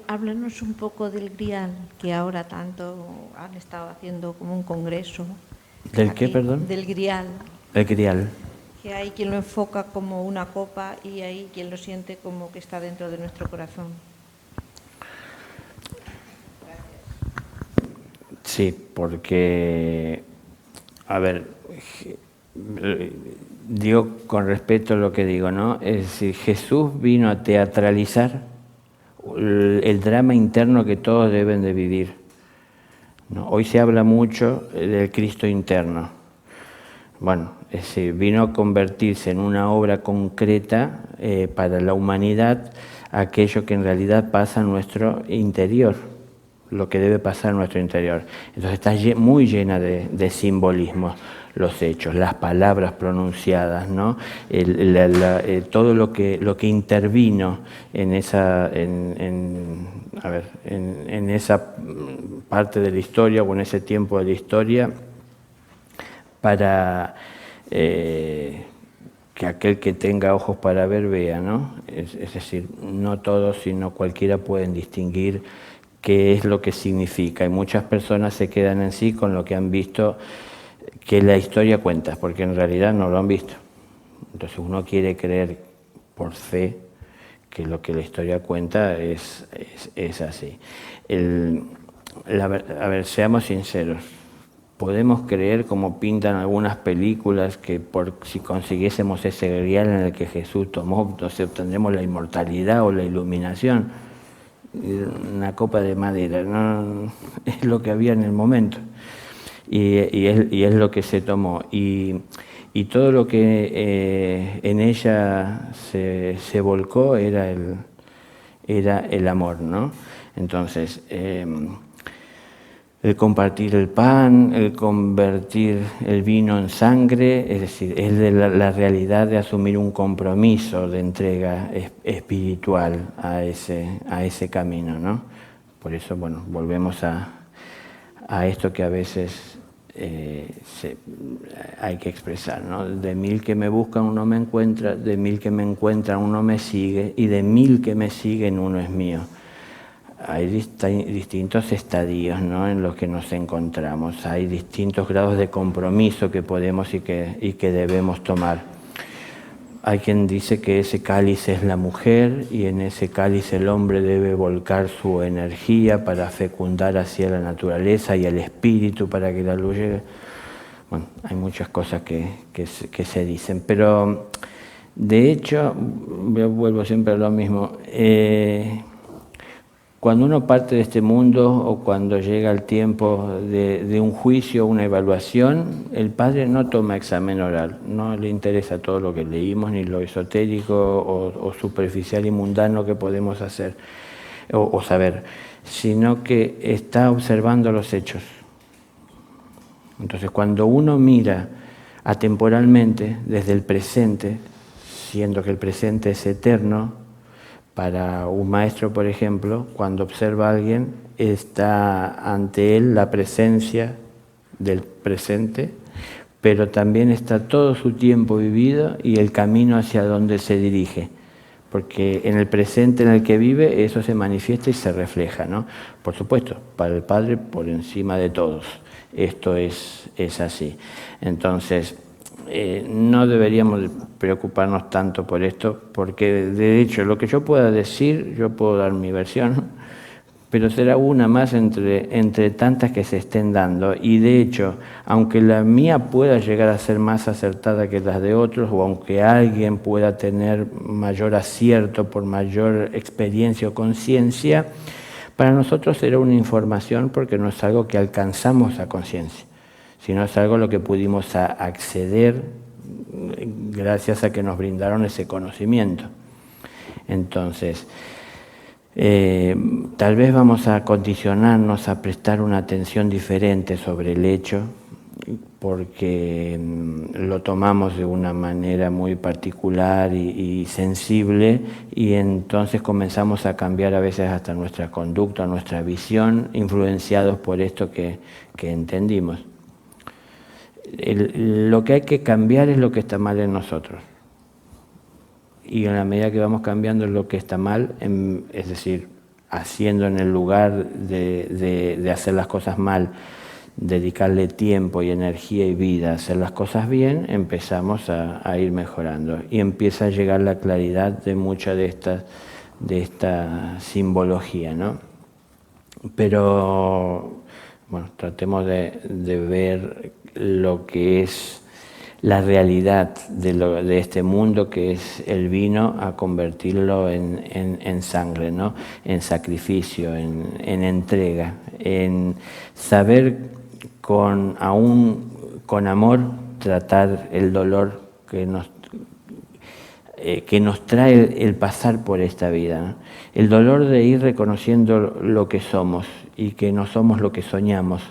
Háblanos un poco del Grial, que ahora tanto han estado haciendo como un congreso. ¿Del aquí, qué, perdón? Del Grial. El Grial. Que hay quien lo enfoca como una copa y hay quien lo siente como que está dentro de nuestro corazón. Sí, porque, a ver, digo con respeto lo que digo, ¿no? Es decir, Jesús vino a teatralizar el drama interno que todos deben de vivir, ¿no? Hoy se habla mucho del Cristo interno. Bueno, es decir, vino a convertirse en una obra concreta para la humanidad, aquello que en realidad pasa en nuestro interior, lo que debe pasar en nuestro interior. Entonces está muy llena de simbolismos, los hechos, las palabras pronunciadas, ¿no? Todo lo que intervino en esa, en esa parte de la historia o en ese tiempo de la historia, para que aquel que tenga ojos para ver vea, ¿no? Es decir, no todos, sino cualquiera pueden distinguir qué es lo que significa. Y muchas personas se quedan en sí con lo que han visto que la historia cuenta, porque en realidad no lo han visto. Entonces uno quiere creer por fe que lo que la historia cuenta es así. A ver, seamos sinceros. Podemos creer, como pintan algunas películas, que si consiguiésemos ese grial en el que Jesús tomó, entonces obtendremos la inmortalidad o la iluminación. Una copa de madera, ¿no? Es lo que había en el momento y es lo que se tomó. Y todo lo que en ella se volcó era el amor, ¿no? Entonces, el compartir el pan, el convertir el vino en sangre, es decir, es de la realidad de asumir un compromiso de entrega espiritual a ese camino, ¿no? Por eso, bueno, volvemos a esto que a veces hay que expresar, ¿no? De 1000 que me buscan uno me encuentra, de 1000 que me encuentran uno me sigue y de 1000 que me siguen uno es mío. Hay distintos estadios, ¿no?, en los que nos encontramos. Hay distintos grados de compromiso que podemos y que debemos tomar. Hay quien dice que ese cáliz es la mujer y en ese cáliz el hombre debe volcar su energía para fecundar hacia la naturaleza y el espíritu para que la luz llegue. Bueno, hay muchas cosas que se dicen, pero de hecho, yo vuelvo siempre a lo mismo. Cuando uno parte de este mundo o cuando llega el tiempo de un juicio, una evaluación, el padre no toma examen oral, no le interesa todo lo que leímos, ni lo esotérico o superficial y mundano que podemos hacer o saber, sino que está observando los hechos. Entonces, cuando uno mira atemporalmente desde el presente, siendo que el presente es eterno, para un maestro, por ejemplo, cuando observa a alguien, está ante él la presencia del presente, pero también está todo su tiempo vivido y el camino hacia donde se dirige. Porque en el presente en el que vive, eso se manifiesta y se refleja, ¿no? Por supuesto, para el Padre, por encima de todos. Esto es así. Entonces, no deberíamos preocuparnos tanto por esto, porque de hecho lo que yo pueda decir, yo puedo dar mi versión, pero será una más entre tantas que se estén dando. Y de hecho, aunque la mía pueda llegar a ser más acertada que las de otros, o aunque alguien pueda tener mayor acierto por mayor experiencia o conciencia, para nosotros será una información porque no es algo que alcanzamos a conciencia, sino es algo a lo que pudimos acceder gracias a que nos brindaron ese conocimiento. Entonces, tal vez vamos a condicionarnos a prestar una atención diferente sobre el hecho, porque lo tomamos de una manera muy particular y sensible, y entonces comenzamos a cambiar a veces hasta nuestra conducta, nuestra visión, influenciados por esto que entendimos. Lo que hay que cambiar es lo que está mal en nosotros. Y en la medida que vamos cambiando lo que está mal, es decir, haciendo en el lugar de hacer las cosas mal, dedicarle tiempo y energía y vida a hacer las cosas bien, empezamos a ir mejorando y empieza a llegar la claridad de mucha de esta simbología, ¿no? Pero bueno, tratemos de ver lo que es la realidad de este mundo, que es el vino, a convertirlo en sangre, ¿no? En sacrificio, en entrega, en saber aún con amor tratar el dolor que nos trae el pasar por esta vida, ¿no? El dolor de ir reconociendo lo que somos y que no somos lo que soñamos,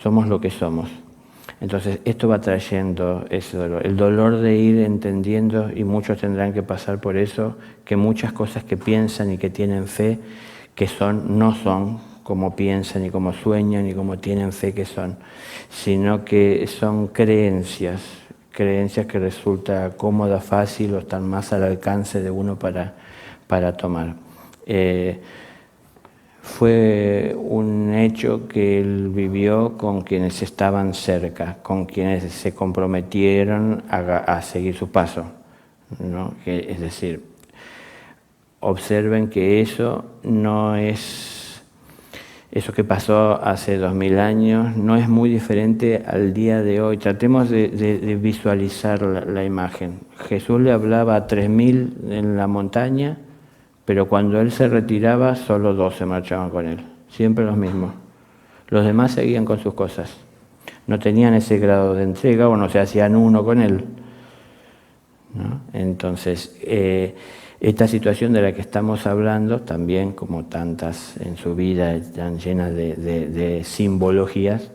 somos lo que somos. Entonces esto va trayendo ese dolor, el dolor de ir entendiendo, y muchos tendrán que pasar por eso, que muchas cosas que piensan y que tienen fe que son, no son como piensan y como sueñan y como tienen fe que son, sino que son creencias que resulta cómoda, fácil o están más al alcance de uno para tomar. Fue un hecho que él vivió con quienes estaban cerca, con quienes se comprometieron a seguir su paso, ¿no? Es decir, observen que eso no es, eso que pasó hace 2000 años, no es muy diferente al día de hoy. Tratemos de visualizar la imagen. Jesús le hablaba a 3000 en la montaña, pero cuando él se retiraba, solo 12 marchaban con él, siempre los mismos. Los demás seguían con sus cosas. No tenían ese grado de entrega o no se hacían uno con él, ¿no? Entonces, esta situación de la que estamos hablando, también como tantas en su vida, están llenas de simbologías,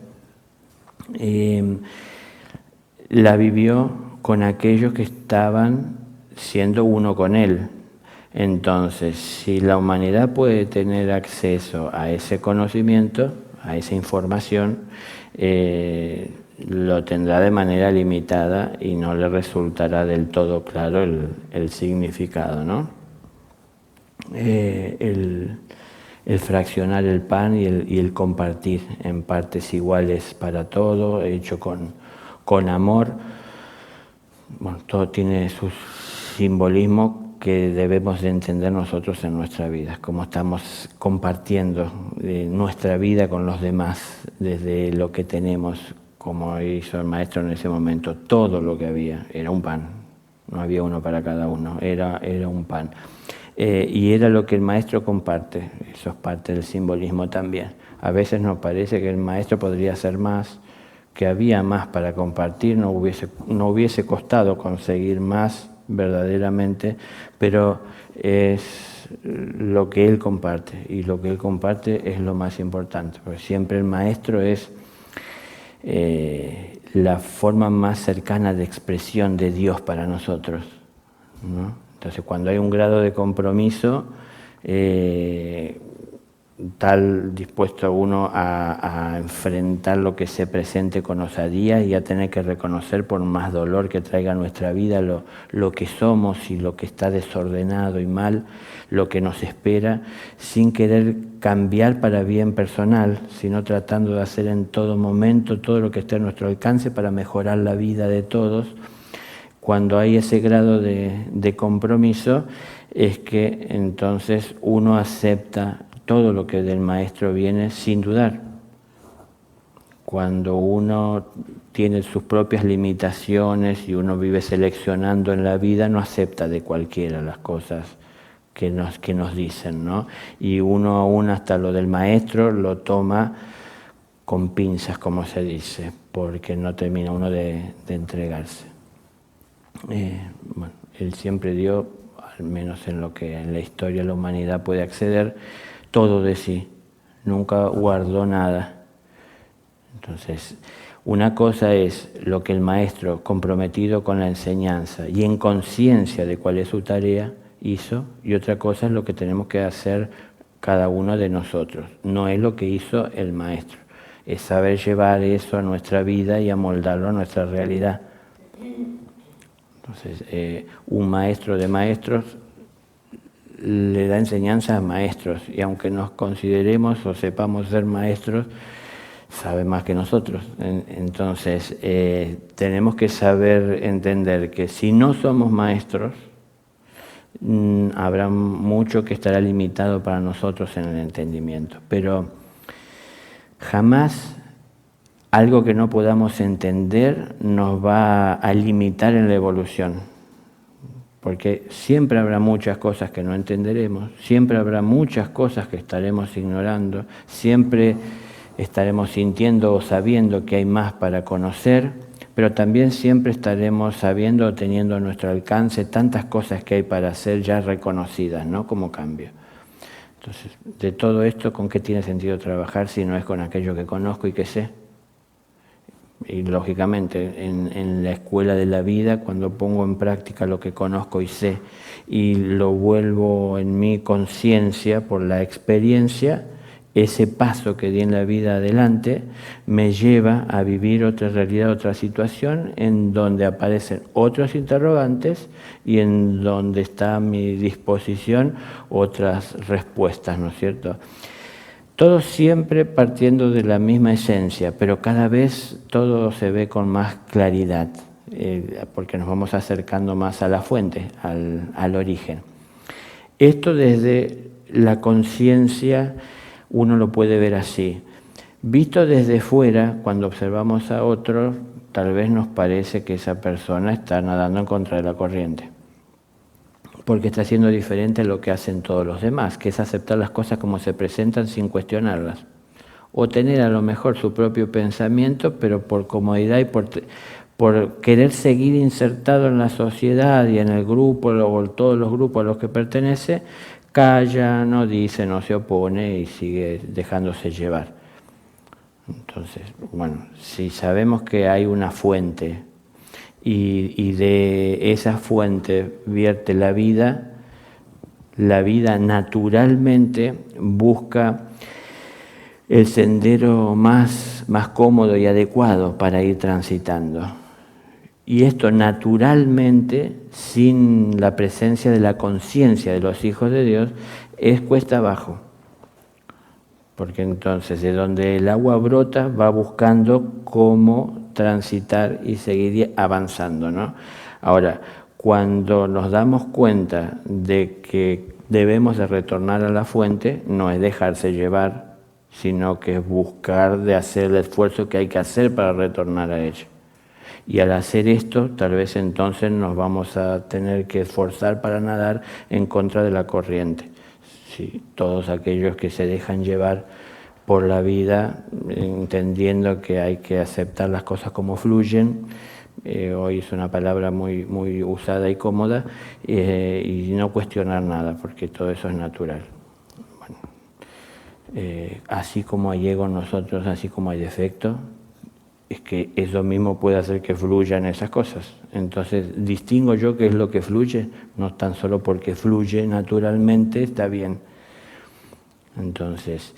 la vivió con aquellos que estaban siendo uno con él. Entonces, si la humanidad puede tener acceso a ese conocimiento, a esa información, lo tendrá de manera limitada y no le resultará del todo claro el significado, ¿no? El fraccionar el pan y el compartir en partes iguales para todo, hecho con amor. Bueno, todo tiene su simbolismo que debemos de entender nosotros en nuestra vida, cómo estamos compartiendo nuestra vida con los demás, desde lo que tenemos, como hizo el maestro en ese momento. Todo lo que había era un pan, no había uno para cada uno, era un pan. Y era lo que el maestro comparte, eso es parte del simbolismo también. A veces nos parece que el maestro podría hacer más, que había más para compartir, no hubiese costado conseguir más verdaderamente, pero es lo que él comparte, y lo que él comparte es lo más importante, porque siempre el maestro es la forma más cercana de expresión de Dios para nosotros, ¿no? Entonces, cuando hay un grado de compromiso tal dispuesto uno a enfrentar lo que se presente con osadía y a tener que reconocer, por más dolor que traiga a nuestra vida, lo que somos y lo que está desordenado y mal, lo que nos espera, sin querer cambiar para bien personal, sino tratando de hacer en todo momento todo lo que esté a nuestro alcance para mejorar la vida de todos. Cuando hay ese grado de compromiso, es que entonces uno acepta todo lo que del maestro viene sin dudar. Cuando uno tiene sus propias limitaciones y uno vive seleccionando en la vida, no acepta de cualquiera las cosas que nos dicen, ¿no? Y uno aún hasta lo del maestro lo toma con pinzas, como se dice, porque no termina uno de entregarse. Bueno, él siempre dio, al menos en lo que en la historia de la humanidad puede acceder, todo de sí, nunca guardó nada. Entonces, una cosa es lo que el maestro, comprometido con la enseñanza y en conciencia de cuál es su tarea, hizo, y otra cosa es lo que tenemos que hacer cada uno de nosotros. No es lo que hizo el maestro, es saber llevar eso a nuestra vida y amoldarlo a nuestra realidad. Entonces, un maestro de maestros le da enseñanza a maestros, y aunque nos consideremos o sepamos ser maestros, sabe más que nosotros. Entonces, tenemos que saber entender que si no somos maestros, habrá mucho que estará limitado para nosotros en el entendimiento. Pero jamás algo que no podamos entender nos va a limitar en la evolución. Porque siempre habrá muchas cosas que no entenderemos, siempre habrá muchas cosas que estaremos ignorando, siempre estaremos sintiendo o sabiendo que hay más para conocer, pero también siempre estaremos sabiendo o teniendo a nuestro alcance tantas cosas que hay para hacer ya reconocidas, ¿no? Como cambio. Entonces, de todo esto, ¿con qué tiene sentido trabajar si no es con aquello que conozco y que sé? Y lógicamente en la escuela de la vida, cuando pongo en práctica lo que conozco y sé y lo vuelvo en mi conciencia por la experiencia, ese paso que di en la vida adelante me lleva a vivir otra realidad, otra situación en donde aparecen otros interrogantes y en donde está a mi disposición otras respuestas, ¿no es cierto? Todo siempre partiendo de la misma esencia, pero cada vez todo se ve con más claridad, porque nos vamos acercando más a la fuente, al origen. Esto desde la conciencia uno lo puede ver así. Visto desde fuera, cuando observamos a otro, tal vez nos parece que esa persona está nadando en contra de la corriente, porque está haciendo diferente a lo que hacen todos los demás, que es aceptar las cosas como se presentan sin cuestionarlas, o tener a lo mejor su propio pensamiento, pero por comodidad y por querer seguir insertado en la sociedad y en el grupo o en todos los grupos a los que pertenece, calla, no dice, no se opone y sigue dejándose llevar. Entonces, bueno, si sabemos que hay una fuente y de esa fuente vierte la vida naturalmente busca el sendero más cómodo y adecuado para ir transitando. Y esto naturalmente, sin la presencia de la conciencia de los hijos de Dios, es cuesta abajo. Porque entonces de donde el agua brota va buscando cómo transitar y seguir avanzando, ¿no? Ahora, cuando nos damos cuenta de que debemos de retornar a la fuente, no es dejarse llevar, sino que es buscar de hacer el esfuerzo que hay que hacer para retornar a ella. Y al hacer esto, tal vez entonces nos vamos a tener que esforzar para nadar en contra de la corriente. Sí, todos aquellos que se dejan llevar por la vida, entendiendo que hay que aceptar las cosas como fluyen, hoy es una palabra muy usada y cómoda, y no cuestionar nada, porque todo eso es natural. Bueno, así como hay ego en nosotros, así como hay defecto, es que eso mismo puede hacer que fluyan esas cosas. Entonces, distingo yo qué es lo que fluye, no tan solo porque fluye naturalmente está bien. Entonces,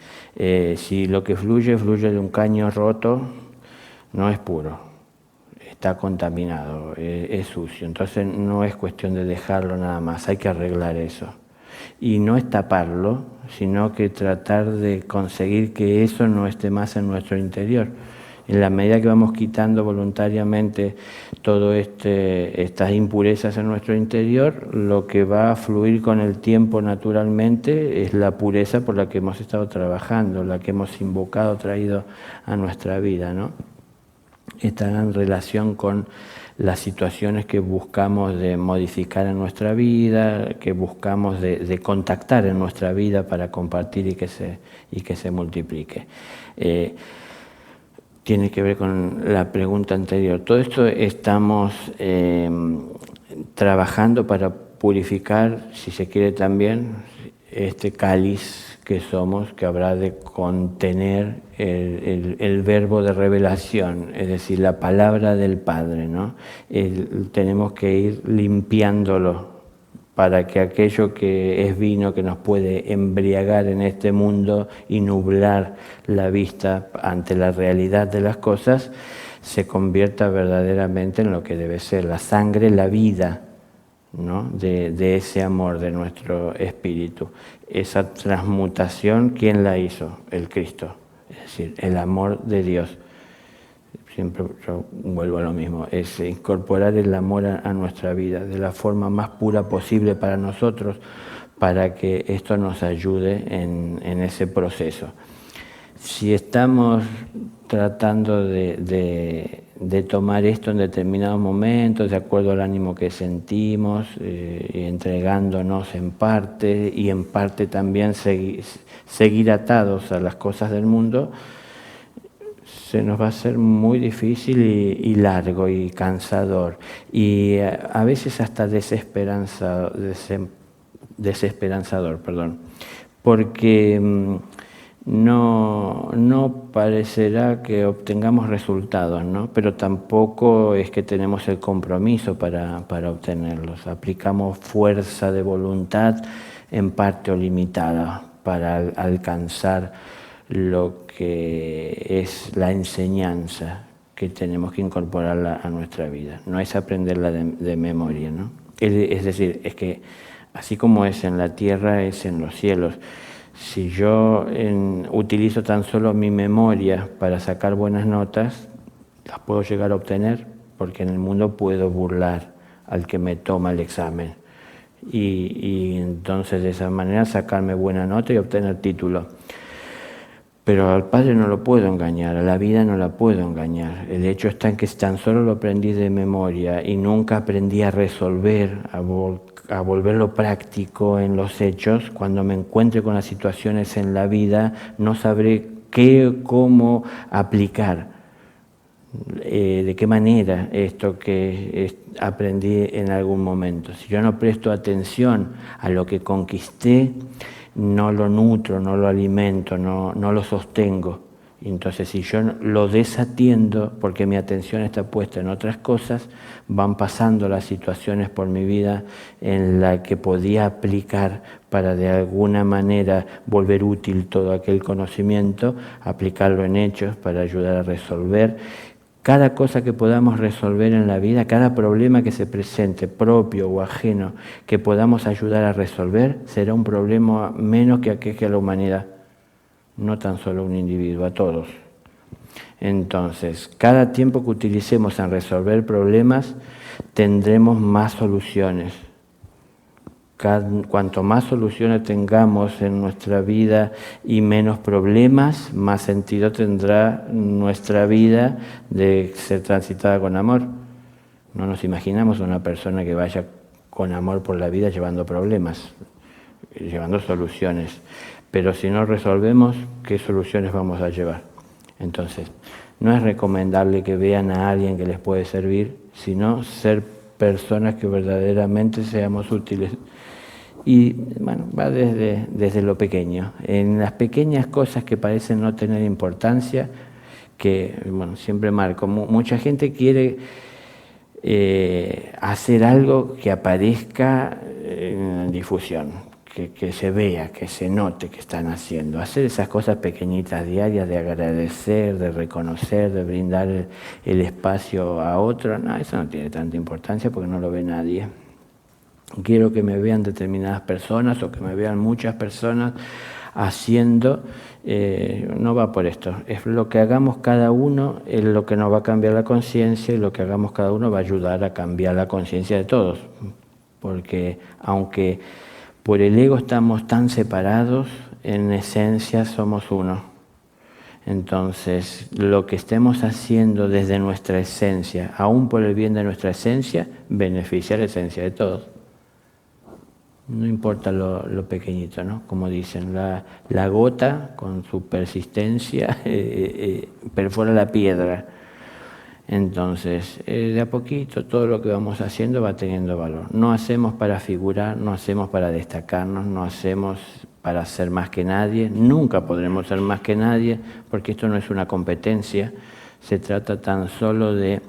si lo que fluye de un caño roto, no es puro, está contaminado, es sucio. Entonces, no es cuestión de dejarlo nada más, hay que arreglar eso. Y no es taparlo, sino que tratar de conseguir que eso no esté más en nuestro interior. En la medida que vamos quitando voluntariamente todas estas impurezas en nuestro interior, lo que va a fluir con el tiempo naturalmente es la pureza por la que hemos estado trabajando, la que hemos invocado, traído a nuestra vida, ¿no? Está en relación con las situaciones que buscamos de modificar en nuestra vida, que buscamos de contactar en nuestra vida para compartir y que se multiplique. Tiene que ver con la pregunta anterior. Todo esto estamos trabajando para purificar, si se quiere también, este cáliz que somos, que habrá de contener el verbo de revelación, es decir, la palabra del Padre, ¿no? Tenemos que ir limpiándolo para que aquello que es vino que nos puede embriagar en este mundo y nublar la vista ante la realidad de las cosas, se convierta verdaderamente en lo que debe ser, la sangre, la vida ¿no? de ese amor de nuestro espíritu. Esa transmutación, ¿quién la hizo? El Cristo, es decir, el amor de Dios. Siempre yo vuelvo a lo mismo, es incorporar el amor a nuestra vida de la forma más pura posible para nosotros, para que esto nos ayude en ese proceso. Si estamos tratando de tomar esto en determinados momentos, de acuerdo al ánimo que sentimos, entregándonos en parte y en parte también seguir atados a las cosas del mundo, se nos va a hacer muy difícil y largo y cansador y a veces hasta desesperanzador, porque no parecerá que obtengamos resultados, ¿no? Pero tampoco es que tenemos el compromiso para obtenerlos. Aplicamos fuerza de voluntad en parte o limitada para alcanzar lo que es la enseñanza que tenemos que incorporarla a nuestra vida. No es aprenderla de memoria, ¿no? Es decir, es que así como es en la tierra, es en los cielos. Si yo utilizo tan solo mi memoria para sacar buenas notas, las puedo llegar a obtener, porque en el mundo puedo burlar al que me toma el examen. Y entonces de esa manera sacarme buena nota y obtener título. Pero al Padre no lo puedo engañar, a la vida no la puedo engañar. El hecho está en que tan solo lo aprendí de memoria y nunca aprendí a resolver, a volverlo práctico en los hechos. Cuando me encuentre con las situaciones en la vida, no sabré cómo aplicar, de qué manera esto que aprendí en algún momento. Si yo no presto atención a lo que conquisté, no lo nutro, no lo alimento, no lo sostengo. Entonces, si yo lo desatiendo, porque mi atención está puesta en otras cosas, van pasando las situaciones por mi vida en la que podía aplicar para de alguna manera volver útil todo aquel conocimiento, aplicarlo en hechos para ayudar a resolver. Cada cosa que podamos resolver en la vida, cada problema que se presente, propio o ajeno, que podamos ayudar a resolver, será un problema menos que aqueje a la humanidad, no tan solo a un individuo, a todos. Entonces, cada tiempo que utilicemos en resolver problemas, tendremos más soluciones. Cuanto más soluciones tengamos en nuestra vida y menos problemas, más sentido tendrá nuestra vida de ser transitada con amor. No nos imaginamos una persona que vaya con amor por la vida llevando problemas, llevando soluciones. Pero si no resolvemos, ¿qué soluciones vamos a llevar? Entonces, no es recomendable que vean a alguien que les puede servir, sino ser personas que verdaderamente seamos útiles. Y bueno, va desde lo pequeño, en las pequeñas cosas que parecen no tener importancia, que bueno, siempre marco. Mucha gente quiere hacer algo que aparezca en difusión, que se vea, que se note que están haciendo. Hacer esas cosas pequeñitas diarias de agradecer, de reconocer, de brindar el espacio a otro, no, eso no tiene tanta importancia porque no lo ve nadie. Quiero que me vean determinadas personas o que me vean muchas personas haciendo, no va por esto, es lo que hagamos cada uno, es lo que nos va a cambiar la conciencia y lo que hagamos cada uno va a ayudar a cambiar la conciencia de todos, porque aunque por el ego estamos tan separados, en esencia somos uno. Entonces, lo que estemos haciendo desde nuestra esencia, aún por el bien de nuestra esencia, beneficia la esencia de todos. No importa lo pequeñito, ¿no? Como dicen, la gota con su persistencia perfora la piedra. Entonces, de a poquito todo lo que vamos haciendo va teniendo valor. No hacemos para figurar, no hacemos para destacarnos, no hacemos para ser más que nadie. Nunca podremos ser más que nadie, porque esto no es una competencia. Se trata tan solo de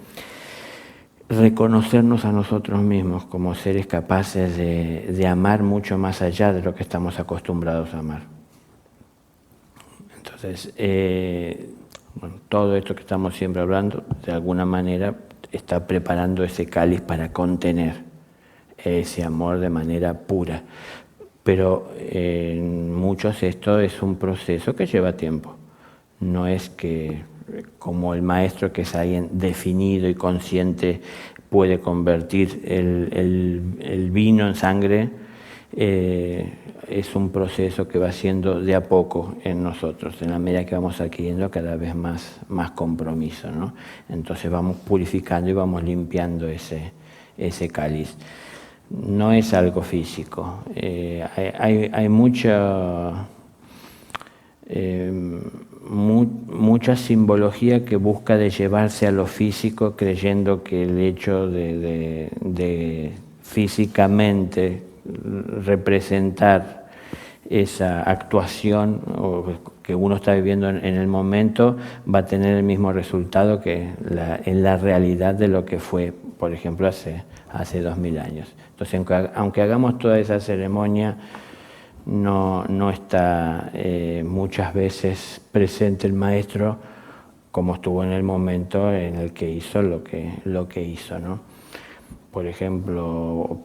reconocernos a nosotros mismos como seres capaces de amar mucho más allá de lo que estamos acostumbrados a amar. Entonces, bueno, todo esto que estamos siempre hablando, de alguna manera, está preparando ese cáliz para contener ese amor de manera pura. Pero en muchos esto es un proceso que lleva tiempo. No es que como el maestro, que es alguien definido y consciente, puede convertir el vino en sangre. Es un proceso que va siendo de a poco en nosotros, en la medida que vamos adquiriendo cada vez más compromiso, ¿no? Entonces vamos purificando y vamos limpiando ese cáliz. No es algo físico. Hay mucha simbología que busca de llevarse a lo físico, creyendo que el hecho de físicamente representar esa actuación que uno está viviendo en el momento va a tener el mismo resultado que en la realidad de lo que fue, por ejemplo, hace 2000 años. Entonces, aunque hagamos toda esa ceremonia, no está muchas veces presente el maestro como estuvo en el momento en el que hizo lo que hizo, ¿no? Por ejemplo,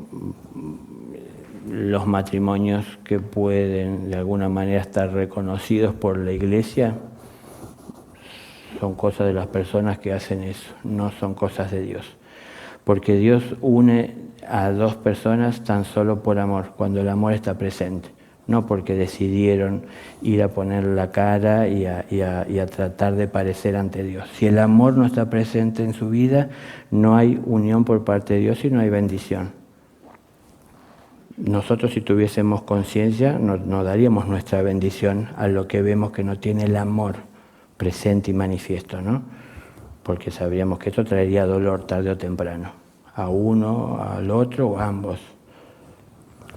los matrimonios que pueden de alguna manera estar reconocidos por la Iglesia son cosas de las personas que hacen eso, no son cosas de Dios. Porque Dios une a dos personas tan solo por amor, cuando el amor está presente, no porque decidieron ir a poner la cara y a tratar de parecer ante Dios. Si el amor no está presente en su vida, no hay unión por parte de Dios y no hay bendición. Nosotros, si tuviésemos conciencia, no daríamos nuestra bendición a lo que vemos que no tiene el amor presente y manifiesto, ¿no? Porque sabríamos que esto traería dolor tarde o temprano, a uno, al otro o a ambos,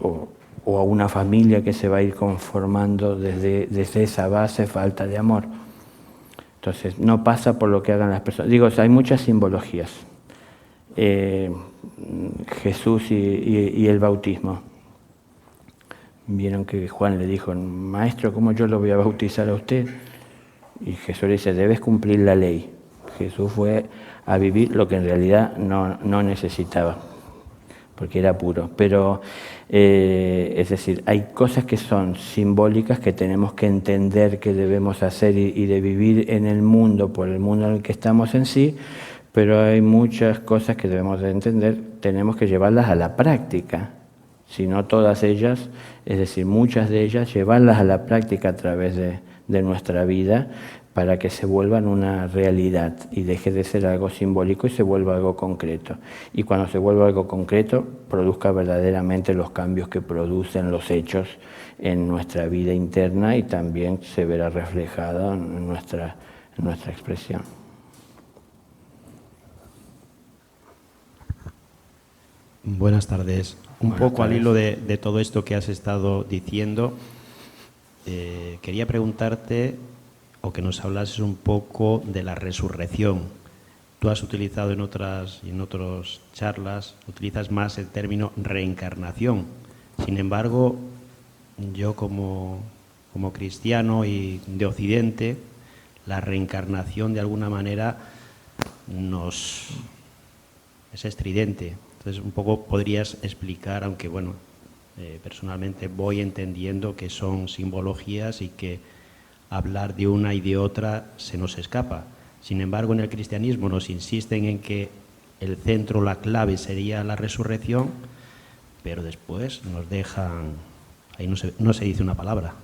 o a una familia que se va a ir conformando desde esa base falta de amor. Entonces, no pasa por lo que hagan las personas. Digo, hay muchas simbologías. Jesús y el bautismo. Vieron que Juan le dijo, maestro, ¿cómo yo lo voy a bautizar a usted? Y Jesús le dice, debes cumplir la ley. Jesús fue a vivir lo que en realidad no necesitaba, porque era puro. Pero, es decir, hay cosas que son simbólicas que tenemos que entender que debemos hacer y de vivir en el mundo, por el mundo en el que estamos en sí, pero hay muchas cosas que debemos de entender, tenemos que llevarlas a la práctica. Si no todas ellas, es decir, muchas de ellas, llevarlas a la práctica a través de nuestra vida para que se vuelvan una realidad y deje de ser algo simbólico y se vuelva algo concreto. Y cuando se vuelva algo concreto, produzca verdaderamente los cambios que producen los hechos en nuestra vida interna y también se verá reflejado en nuestra expresión. Buenas tardes. Un poco al hilo de todo esto que has estado diciendo, quería preguntarte o que nos hablases un poco de la resurrección. Tú has utilizado en otras charlas, utilizas más el término reencarnación. Sin embargo, yo como cristiano y de Occidente, la reencarnación de alguna manera es estridente. Entonces, un poco podrías explicar, aunque bueno, personalmente voy entendiendo que son simbologías y que hablar de una y de otra se nos escapa. Sin embargo, en el cristianismo nos insisten en que el centro, la clave sería la resurrección, pero después nos dejan, ahí no se dice una palabra.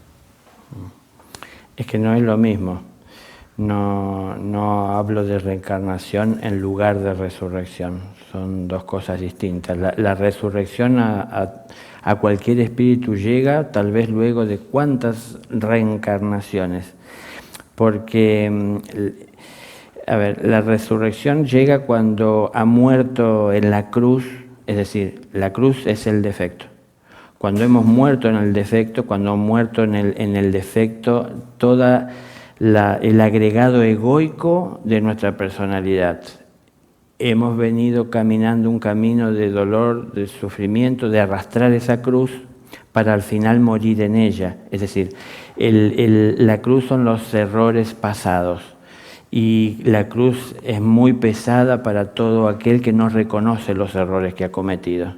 Es que no es lo mismo. No hablo de reencarnación en lugar de resurrección. Son dos cosas distintas. La resurrección a cualquier espíritu llega tal vez luego de cuántas reencarnaciones. Porque, la resurrección llega cuando ha muerto en la cruz, es decir, la cruz es el defecto. Cuando hemos muerto en el defecto, cuando hemos muerto en el defecto, toda el agregado egoico de nuestra personalidad. Hemos venido caminando un camino de dolor, de sufrimiento, de arrastrar esa cruz para al final morir en ella. Es decir, la cruz son los errores pasados y la cruz es muy pesada para todo aquel que no reconoce los errores que ha cometido.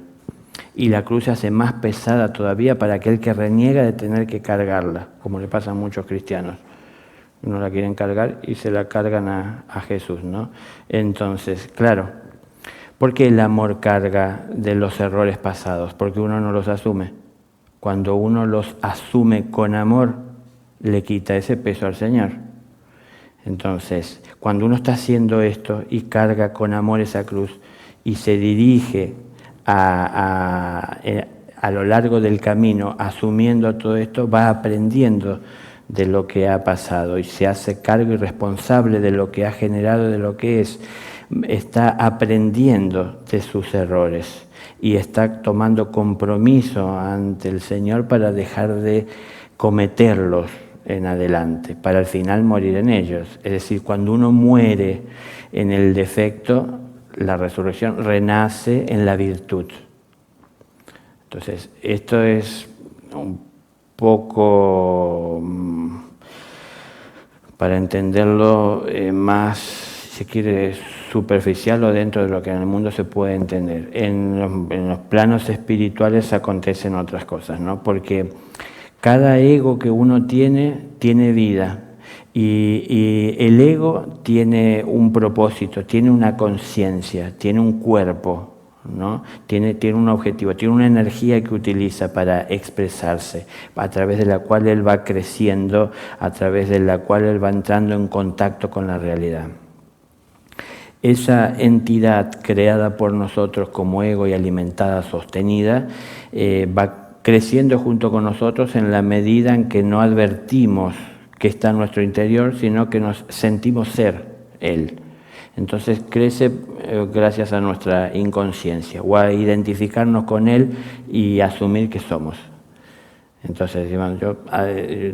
y la cruz se hace más pesada todavía para aquel que reniega de tener que cargarla, como le pasa a muchos cristianos. No la quieren cargar y se la cargan a Jesús, ¿no? Entonces, claro, ¿por qué el amor carga de los errores pasados? Porque uno no los asume. Cuando uno los asume con amor, le quita ese peso al Señor. Entonces, cuando uno está haciendo esto y carga con amor esa cruz y se dirige a lo largo del camino, asumiendo todo esto, va aprendiendo de lo que ha pasado y se hace cargo y responsable de lo que ha generado, de lo que es. Está aprendiendo de sus errores y está tomando compromiso ante el Señor para dejar de cometerlos en adelante, para al final morir en ellos. Es decir, cuando uno muere en el defecto, la resurrección renace en la virtud. Entonces, esto es un poco, para entenderlo más, si quiere, superficial o dentro de lo que en el mundo se puede entender. En los planos espirituales acontecen otras cosas, ¿no? Porque cada ego que uno tiene vida y el ego tiene un propósito, tiene una conciencia, tiene un cuerpo, ¿no? Tiene un objetivo, tiene una energía que utiliza para expresarse, a través de la cual él va creciendo, a través de la cual él va entrando en contacto con la realidad. Esa entidad creada por nosotros como ego y alimentada, sostenida, va creciendo junto con nosotros en la medida en que no advertimos que está en nuestro interior, sino que nos sentimos ser Él. Entonces crece gracias a nuestra inconsciencia o a identificarnos con Él y asumir que somos. Entonces,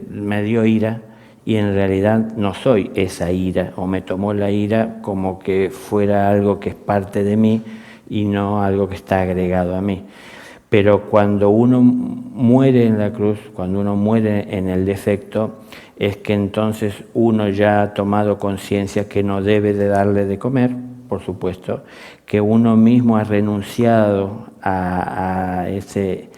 me dio ira y en realidad no soy esa ira, o me tomó la ira como que fuera algo que es parte de mí y no algo que está agregado a mí. Pero cuando uno muere en la cruz, cuando uno muere en el defecto, es que entonces uno ya ha tomado conciencia que no debe de darle de comer, por supuesto, que uno mismo ha renunciado a ese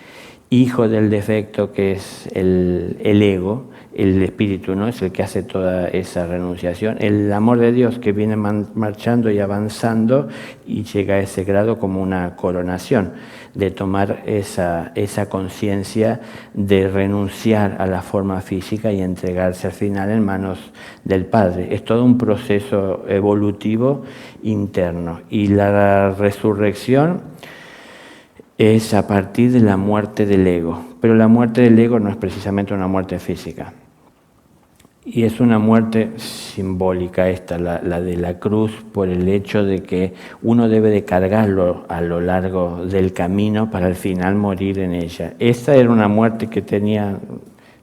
hijo del defecto que es el ego, el espíritu, ¿no? Es el que hace toda esa renunciación. El amor de Dios que viene marchando y avanzando y llega a ese grado como una coronación, de tomar esa conciencia de renunciar a la forma física y entregarse al final en manos del Padre. Es todo un proceso evolutivo interno. Y la resurrección es a partir de la muerte del ego. Pero la muerte del ego no es precisamente una muerte física. Y es una muerte simbólica esta, la de la cruz, por el hecho de que uno debe de cargarlo a lo largo del camino para al final morir en ella. Esta era una muerte que tenían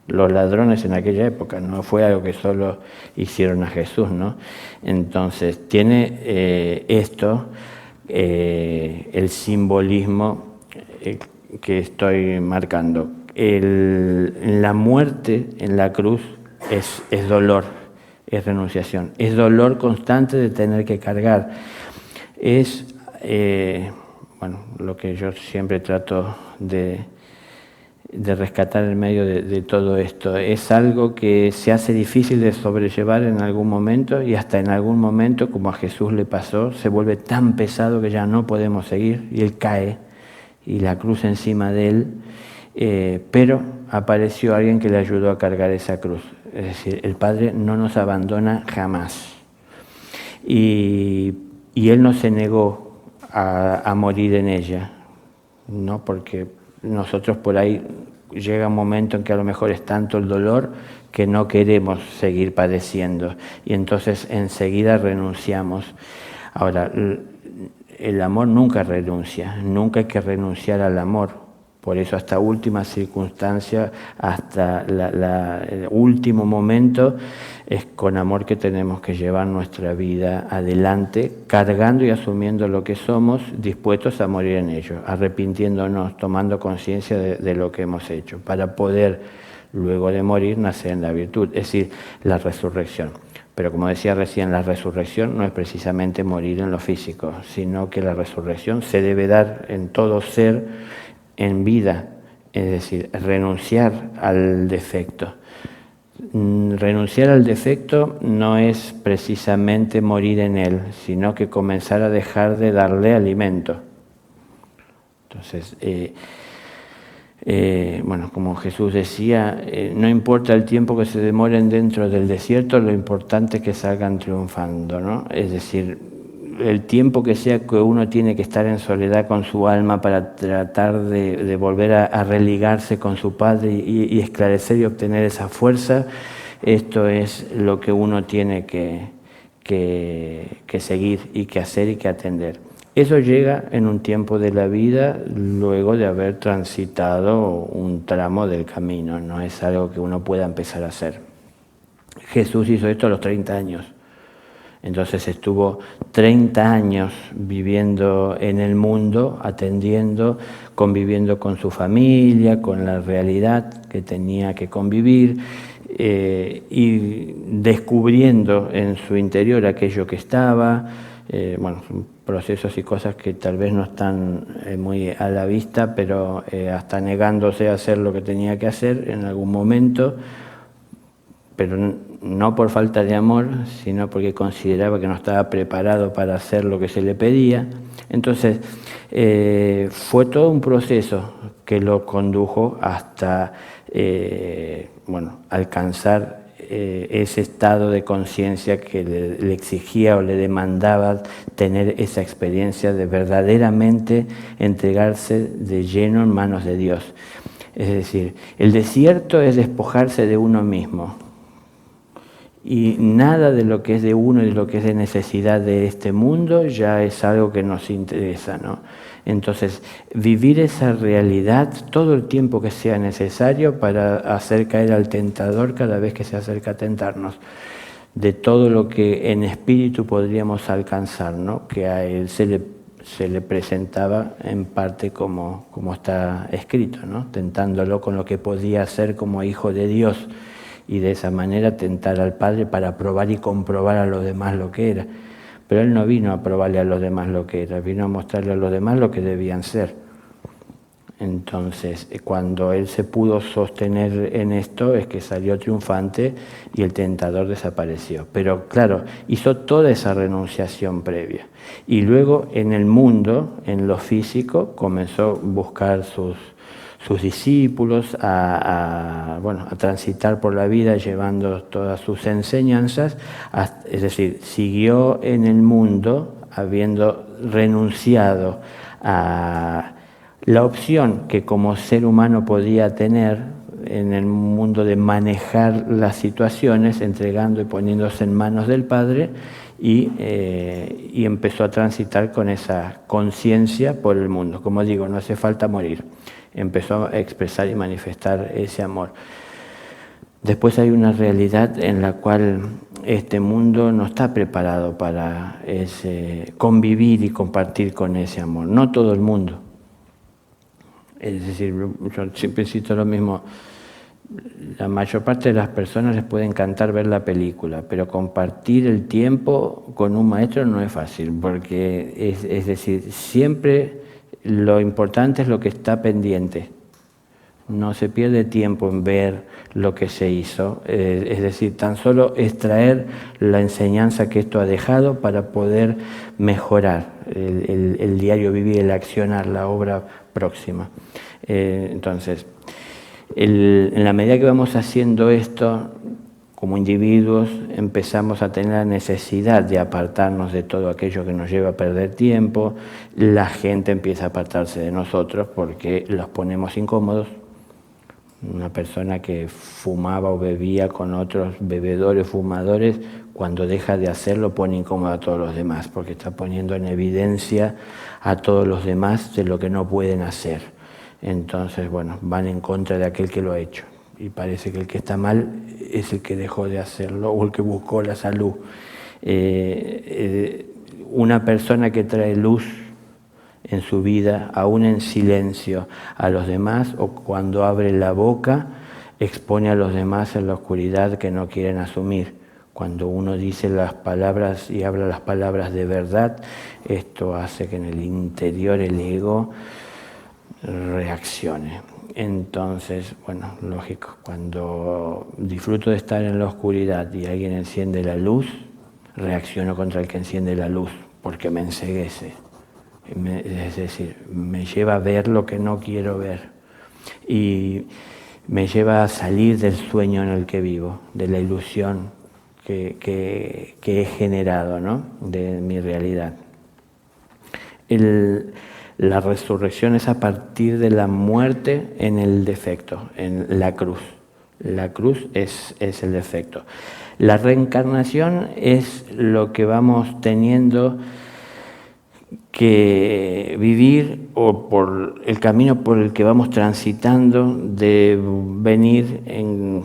los ladrones en aquella época, no fue algo que solo hicieron a Jesús, ¿no? Entonces tiene esto, el simbolismo que estoy marcando. La muerte en la cruz es dolor, es renunciación, es dolor constante de tener que cargar. Es, lo que yo siempre trato de rescatar en medio de todo esto. Es algo que se hace difícil de sobrellevar en algún momento y hasta en algún momento, como a Jesús le pasó, se vuelve tan pesado que ya no podemos seguir y Él cae y la cruz encima de Él, pero apareció alguien que le ayudó a cargar esa cruz. Es decir, el Padre no nos abandona jamás. Y Él no se negó a morir en ella, ¿no? Porque nosotros por ahí llega un momento en que a lo mejor es tanto el dolor que no queremos seguir padeciendo y entonces enseguida renunciamos. Ahora, el amor nunca renuncia, nunca hay que renunciar al amor. Por eso hasta última circunstancia, hasta el último momento, es con amor que tenemos que llevar nuestra vida adelante, cargando y asumiendo lo que somos, dispuestos a morir en ello, arrepintiéndonos, tomando conciencia de lo que hemos hecho, para poder, luego de morir, nacer en la virtud, es decir, la resurrección. Pero como decía recién, la resurrección no es precisamente morir en lo físico, sino que la resurrección se debe dar en todo ser en vida, es decir, renunciar al defecto. Renunciar al defecto no es precisamente morir en él, sino que comenzar a dejar de darle alimento. Entonces, bueno, como Jesús decía, no importa el tiempo que se demoren dentro del desierto, lo importante es que salgan triunfando, ¿no? Es decir, el tiempo que sea que uno tiene que estar en soledad con su alma para tratar de volver a religarse con su Padre y esclarecer y obtener esa fuerza, esto es lo que uno tiene que seguir y que hacer y que atender. Eso llega en un tiempo de la vida luego de haber transitado un tramo del camino, no es algo que uno pueda empezar a hacer. Jesús hizo esto a los 30 años. Entonces estuvo 30 años viviendo en el mundo, atendiendo, conviviendo con su familia, con la realidad que tenía que convivir y descubriendo en su interior aquello que estaba. Bueno, son procesos y cosas que tal vez no están muy a la vista, pero hasta negándose a hacer lo que tenía que hacer en algún momento, pero no por falta de amor, sino porque consideraba que no estaba preparado para hacer lo que se le pedía. Entonces, fue todo un proceso que lo condujo hasta bueno, alcanzar ese estado de conciencia que le exigía o le demandaba tener esa experiencia de verdaderamente entregarse de lleno en manos de Dios. Es decir, el desierto es despojarse de uno mismo. Y nada de lo que es de uno y de lo que es de necesidad de este mundo ya es algo que nos interesa, ¿no? Entonces, vivir esa realidad todo el tiempo que sea necesario para hacer caer al tentador cada vez que se acerca a tentarnos, de todo lo que en espíritu podríamos alcanzar, ¿no? Que a él se le presentaba en parte como está escrito, ¿no? Tentándolo con lo que podía hacer como hijo de Dios, y de esa manera tentar al Padre para probar y comprobar a los demás lo que era. Pero él no vino a probarle a los demás lo que era, vino a mostrarle a los demás lo que debían ser. Entonces, cuando él se pudo sostener en esto, es que salió triunfante y el tentador desapareció. Pero claro, hizo toda esa renunciación previa. Y luego en el mundo, en lo físico, comenzó a buscar sus discípulos, a transitar por la vida llevando todas sus enseñanzas, es decir, siguió en el mundo habiendo renunciado a la opción que como ser humano podía tener en el mundo de manejar las situaciones, entregando y poniéndose en manos del Padre, y empezó a transitar con esa conciencia por el mundo. Como digo, no hace falta morir. Empezó a expresar y manifestar ese amor. Después hay una realidad en la cual este mundo no está preparado para convivir y compartir con ese amor. No todo el mundo. Es decir, yo siempre cito lo mismo. La mayor parte de las personas les puede encantar ver la película, pero compartir el tiempo con un maestro no es fácil, porque es decir, siempre lo importante es lo que está pendiente. No se pierde tiempo en ver lo que se hizo, es decir, tan solo extraer la enseñanza que esto ha dejado para poder mejorar el diario vivir, el accionar, la obra próxima. Entonces, en la medida que vamos haciendo esto, como individuos empezamos a tener la necesidad de apartarnos de todo aquello que nos lleva a perder tiempo, la gente empieza a apartarse de nosotros porque los ponemos incómodos. Una persona que fumaba o bebía con otros bebedores, fumadores, cuando deja de hacerlo pone incómodo a todos los demás porque está poniendo en evidencia a todos los demás de lo que no pueden hacer. Entonces, bueno, van en contra de aquel que lo ha hecho. Y parece que el que está mal es el que dejó de hacerlo o el que buscó la salud. Una persona que trae luz en su vida, aún en silencio, a los demás, o cuando abre la boca, expone a los demás en la oscuridad que no quieren asumir. Cuando uno dice las palabras y habla las palabras de verdad, esto hace que en el interior el ego reaccione. Entonces, bueno, lógico, cuando disfruto de estar en la oscuridad y alguien enciende la luz, reacciono contra el que enciende la luz, porque me enceguece. Es decir, me lleva a ver lo que no quiero ver. Y me lleva a salir del sueño en el que vivo, de la ilusión que he generado, ¿no?, de mi realidad. La resurrección es a partir de la muerte en el defecto, en la cruz. La cruz es el defecto. La reencarnación es lo que vamos teniendo que vivir, o por el camino por el que vamos transitando, de venir en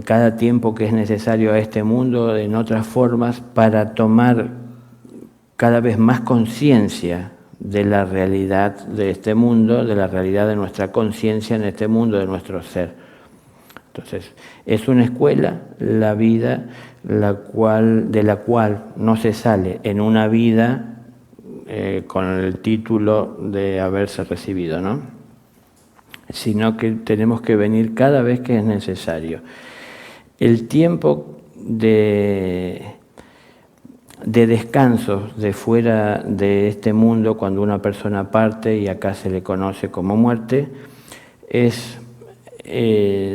cada tiempo que es necesario a este mundo en otras formas para tomar cada vez más conciencia de la realidad de este mundo, de la realidad de nuestra conciencia en este mundo, de nuestro ser. Entonces, es una escuela, la vida, de la cual no se sale en una vida con el título de haberse recibido, ¿no?, sino que tenemos que venir cada vez que es necesario. El tiempo de descanso de fuera de este mundo, cuando una persona parte, y acá se le conoce como muerte,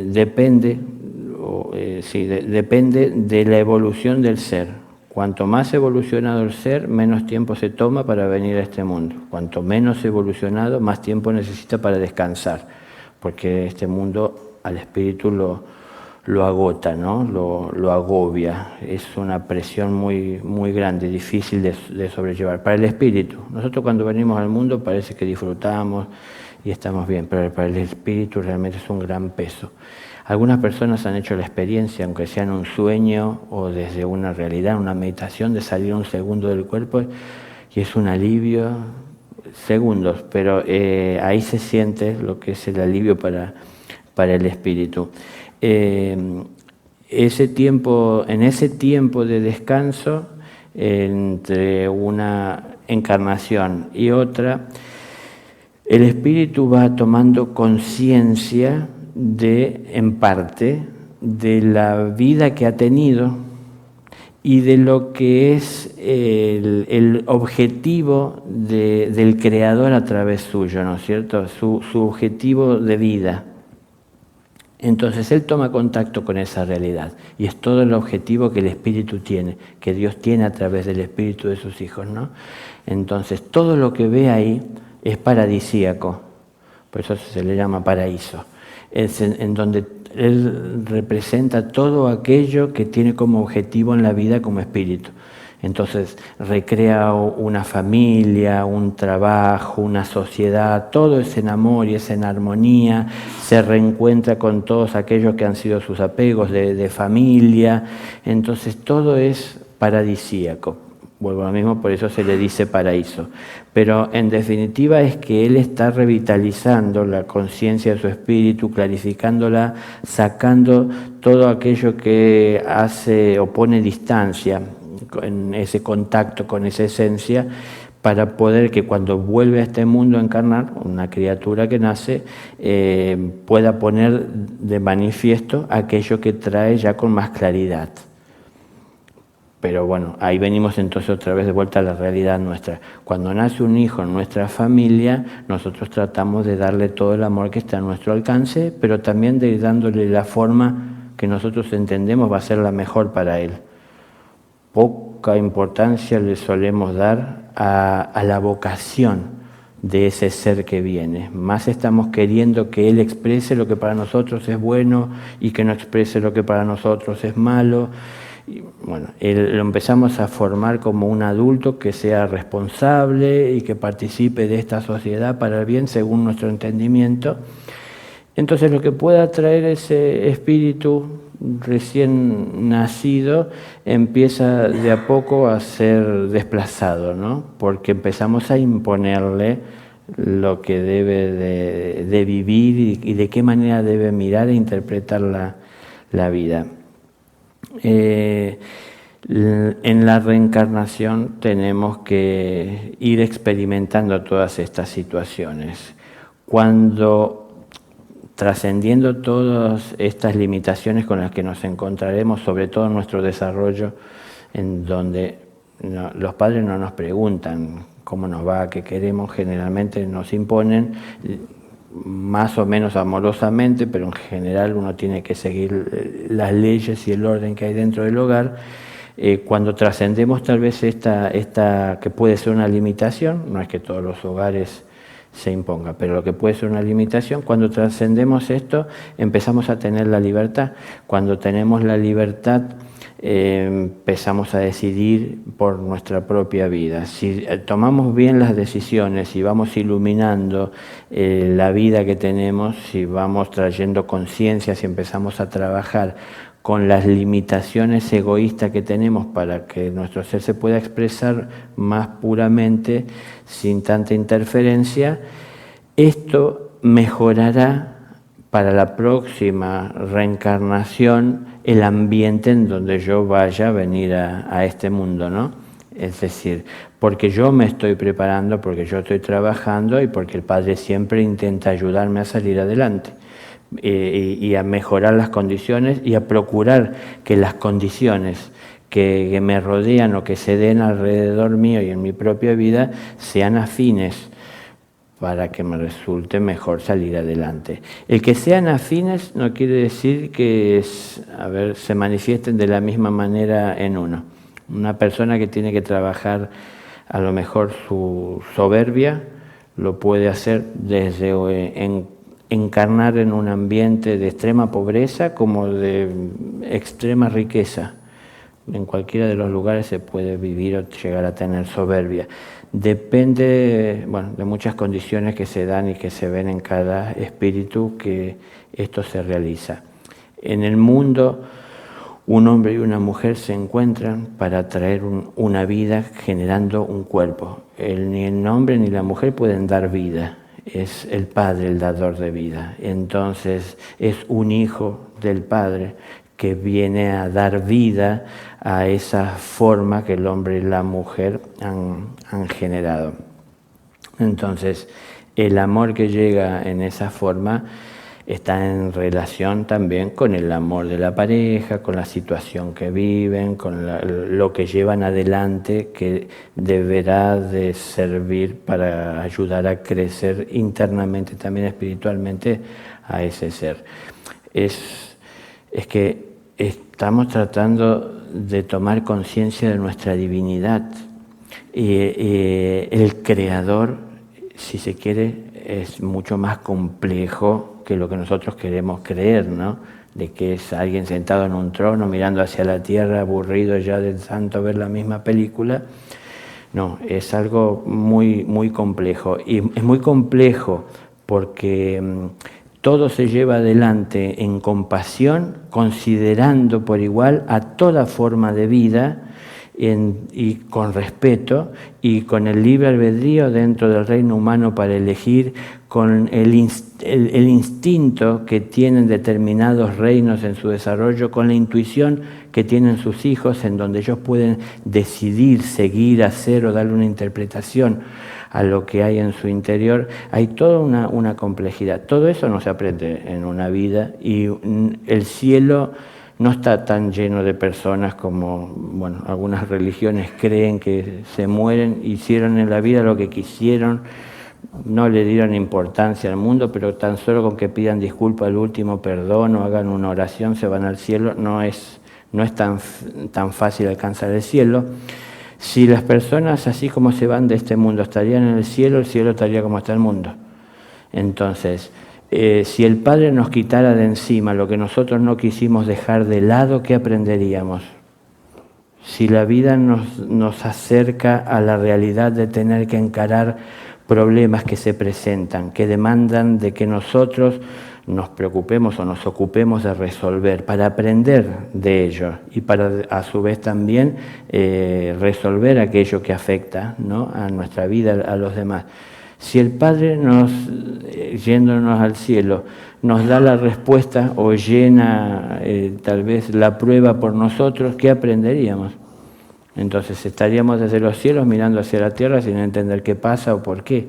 depende de la evolución del ser. Cuanto más evolucionado el ser, menos tiempo se toma para venir a este mundo. Cuanto menos evolucionado, más tiempo necesita para descansar, porque este mundo al espíritu lo agota, ¿no?, lo agobia. Es una presión muy, muy grande, difícil de sobrellevar. Para el espíritu, nosotros cuando venimos al mundo parece que disfrutamos y estamos bien, pero para el espíritu realmente es un gran peso. Algunas personas han hecho la experiencia, aunque sea en un sueño o desde una realidad, una meditación, de salir un segundo del cuerpo, y es un alivio, segundos, pero ahí se siente lo que es el alivio para el espíritu. En ese tiempo de descanso, entre una encarnación y otra, el espíritu va tomando conciencia en parte, de la vida que ha tenido y de lo que es el objetivo del Creador a través suyo, ¿no es cierto?, su objetivo de vida. Entonces él toma contacto con esa realidad, y es todo el objetivo que el espíritu tiene, que Dios tiene a través del espíritu de sus hijos, ¿no? Entonces todo lo que ve ahí es paradisíaco, por eso se le llama paraíso. Es en donde él representa todo aquello que tiene como objetivo en la vida como espíritu. Entonces recrea una familia, un trabajo, una sociedad, todo es en amor y es en armonía, se reencuentra con todos aquellos que han sido sus apegos de familia, entonces todo es paradisíaco. Vuelvo a lo mismo, por eso se le dice paraíso. Pero en definitiva es que él está revitalizando la conciencia de su espíritu, clarificándola, sacando todo aquello que hace o pone distancia en ese contacto con esa esencia, para poder que cuando vuelve a este mundo a encarnar, una criatura que nace, pueda poner de manifiesto aquello que trae ya con más claridad. Pero bueno, ahí venimos entonces otra vez de vuelta a la realidad nuestra. Cuando nace un hijo en nuestra familia, nosotros tratamos de darle todo el amor que está a nuestro alcance, pero también de ir dándole la forma que nosotros entendemos va a ser la mejor para él. Poca importancia le solemos dar a la vocación de ese ser que viene. Más estamos queriendo que él exprese lo que para nosotros es bueno y que no exprese lo que para nosotros es malo. Y bueno, lo empezamos a formar como un adulto que sea responsable y que participe de esta sociedad para el bien según nuestro entendimiento. Entonces lo que pueda traer ese espíritu recién nacido empieza de a poco a ser desplazado, ¿no? Porque empezamos a imponerle lo que debe de vivir y de qué manera debe mirar e interpretar la vida. En la reencarnación tenemos que ir experimentando todas estas situaciones. cuando, trascendiendo todas estas limitaciones con las que nos encontraremos, sobre todo en nuestro desarrollo, en donde los padres no nos preguntan cómo nos va, qué queremos, generalmente nos imponen, más o menos amorosamente, pero en general uno tiene que seguir las leyes y el orden que hay dentro del hogar. Cuando trascendemos tal vez esta que puede ser una limitación, no es que todos los hogares se imponga, pero lo que puede ser una limitación, cuando trascendemos esto empezamos a tener la libertad. Cuando tenemos la libertad empezamos a decidir por nuestra propia vida. Si tomamos bien las decisiones, si vamos iluminando la vida que tenemos, si vamos trayendo conciencia, si empezamos a trabajar con las limitaciones egoístas que tenemos para que nuestro ser se pueda expresar más puramente, sin tanta interferencia, esto mejorará para la próxima reencarnación el ambiente en donde yo vaya a venir a este mundo, ¿no? Es decir, porque yo me estoy preparando, porque yo estoy trabajando y porque el Padre siempre intenta ayudarme a salir adelante. Y a mejorar las condiciones y a procurar que las condiciones que me rodean o que se den alrededor mío y en mi propia vida sean afines para que me resulte mejor salir adelante. El que sean afines no quiere decir que se manifiesten de la misma manera en uno. Una persona que tiene que trabajar a lo mejor su soberbia lo puede hacer desde encarnar en un ambiente de extrema pobreza como de extrema riqueza. En cualquiera de los lugares se puede vivir o llegar a tener soberbia. Depende, de muchas condiciones que se dan y que se ven en cada espíritu que esto se realiza. En el mundo, un hombre y una mujer se encuentran para traer una vida generando un cuerpo. Ni el hombre ni la mujer pueden dar vida. Es el Padre el dador de vida. Entonces es un hijo del Padre que viene a dar vida a esa forma que el hombre y la mujer han generado. Entonces el amor que llega en esa forma está en relación también con el amor de la pareja, con la situación que viven, con lo que llevan adelante, que deberá de servir para ayudar a crecer internamente, también espiritualmente, a ese ser. Es que estamos tratando de tomar conciencia de nuestra divinidad. El Creador, si se quiere, es mucho más complejo que lo que nosotros queremos creer, ¿no? De que es alguien sentado en un trono mirando hacia la tierra, aburrido ya de tanto ver la misma película. No, es algo muy, muy complejo. Y es muy complejo porque todo se lleva adelante en compasión, considerando por igual a toda forma de vida y con respeto y con el libre albedrío dentro del reino humano para elegir, con el instinto que tienen determinados reinos en su desarrollo, con la intuición que tienen sus hijos, en donde ellos pueden decidir, seguir, hacer o darle una interpretación a lo que hay en su interior. Hay toda una complejidad. Todo eso no se aprende en una vida y el cielo no está tan lleno de personas como algunas religiones creen, que se mueren, hicieron en la vida lo que quisieron, no le dieron importancia al mundo, pero tan solo con que pidan disculpas al último, perdón o hagan una oración se van al cielo. No es tan fácil alcanzar el cielo. Si las personas, así como se van de este mundo, estarían en el cielo estaría como está el mundo. Entonces, si el Padre nos quitara de encima lo que nosotros no quisimos dejar de lado, ¿qué aprenderíamos? Si la vida nos acerca a la realidad de tener que encarar problemas que se presentan, que demandan de que nosotros nos preocupemos o nos ocupemos de resolver, para aprender de ello y para a su vez también resolver aquello que afecta, ¿no?, a nuestra vida, a los demás. Si el Padre yéndonos al cielo, nos da la respuesta o llena tal vez la prueba por nosotros, ¿qué aprenderíamos? Entonces estaríamos desde los cielos mirando hacia la tierra sin entender qué pasa o por qué.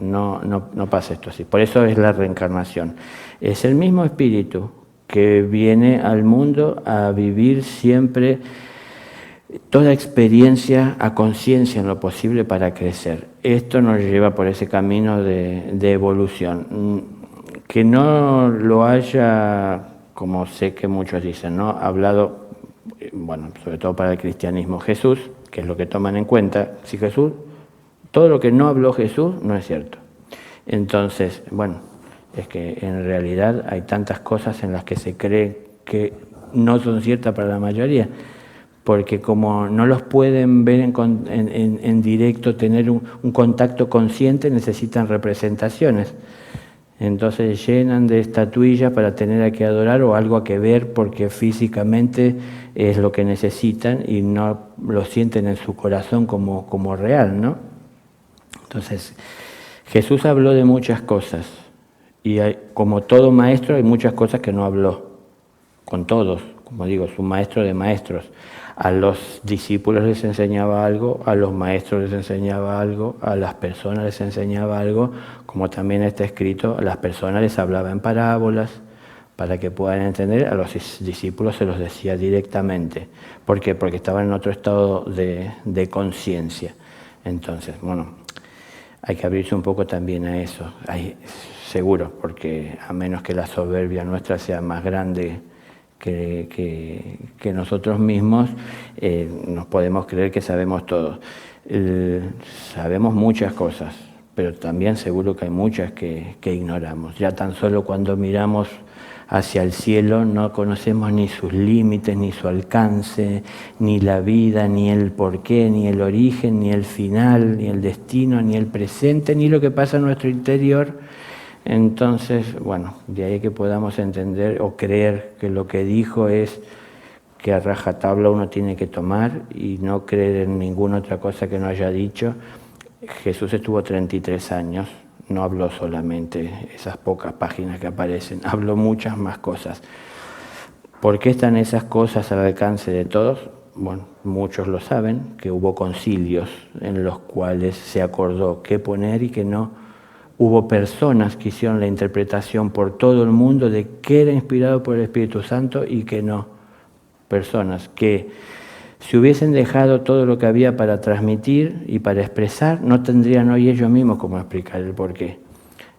No pasa esto así. Por eso es la reencarnación. Es el mismo espíritu que viene al mundo a vivir siempre toda experiencia a conciencia en lo posible para crecer. Esto nos lleva por ese camino de evolución. Que no lo haya, como sé que muchos dicen, ¿no?, hablado, bueno, sobre todo para el cristianismo, Jesús, que es lo que toman en cuenta. Si Jesús, todo lo que no habló Jesús no es cierto. Entonces, bueno, es que en realidad hay tantas cosas en las que se cree que no son ciertas para la mayoría, porque como no los pueden ver en directo, tener un contacto consciente, necesitan representaciones. Entonces llenan de estatuillas para tener a que adorar o algo a que ver, porque físicamente es lo que necesitan y no lo sienten en su corazón como real, ¿no? Entonces, Jesús habló de muchas cosas y como todo maestro hay muchas cosas que no habló, con todos, como digo, es un maestro de maestros. A los discípulos les enseñaba algo, a los maestros les enseñaba algo, a las personas les enseñaba algo, como también está escrito, a las personas les hablaba en parábolas para que puedan entender, a los discípulos se los decía directamente. ¿Por qué? Porque estaban en otro estado de conciencia. Entonces, bueno, hay que abrirse un poco también a eso, seguro, porque a menos que la soberbia nuestra sea más grande que nosotros mismos, nos podemos creer que sabemos todo. Sabemos muchas cosas, pero también seguro que hay muchas que ignoramos. Ya tan solo cuando miramos hacia el cielo no conocemos ni sus límites, ni su alcance, ni la vida, ni el porqué, ni el origen, ni el final, ni el destino, ni el presente, ni lo que pasa en nuestro interior. Entonces, bueno, de ahí que podamos entender o creer que lo que dijo es que a rajatabla uno tiene que tomar y no creer en ninguna otra cosa que no haya dicho. Jesús estuvo 33 años, no habló solamente esas pocas páginas que aparecen, habló muchas más cosas. ¿Por qué están esas cosas al alcance de todos? Bueno, muchos lo saben, que hubo concilios en los cuales se acordó qué poner y qué no. Hubo personas que hicieron la interpretación por todo el mundo de qué era inspirado por el Espíritu Santo y qué no. Personas que si hubiesen dejado todo lo que había para transmitir y para expresar, no tendrían hoy ellos mismos cómo explicar el porqué.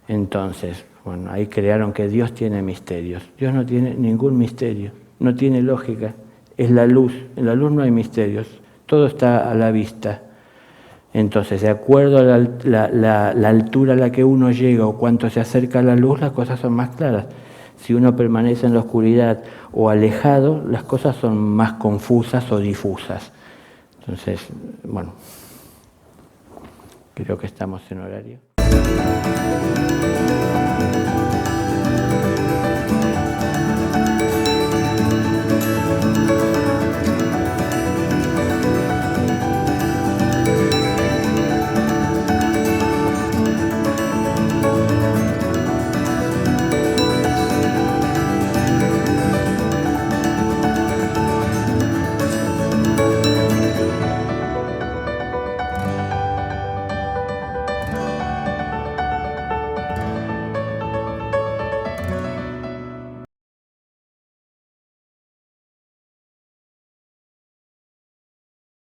Entonces, bueno, ahí crearon que Dios tiene misterios. Dios no tiene ningún misterio, no tiene lógica. Es la luz, en la luz no hay misterios, todo está a la vista. Entonces, de acuerdo a la altura a la que uno llega o cuánto se acerca a la luz, las cosas son más claras. Si uno permanece en la oscuridad o alejado, las cosas son más confusas o difusas. Entonces, bueno, creo que estamos en horario.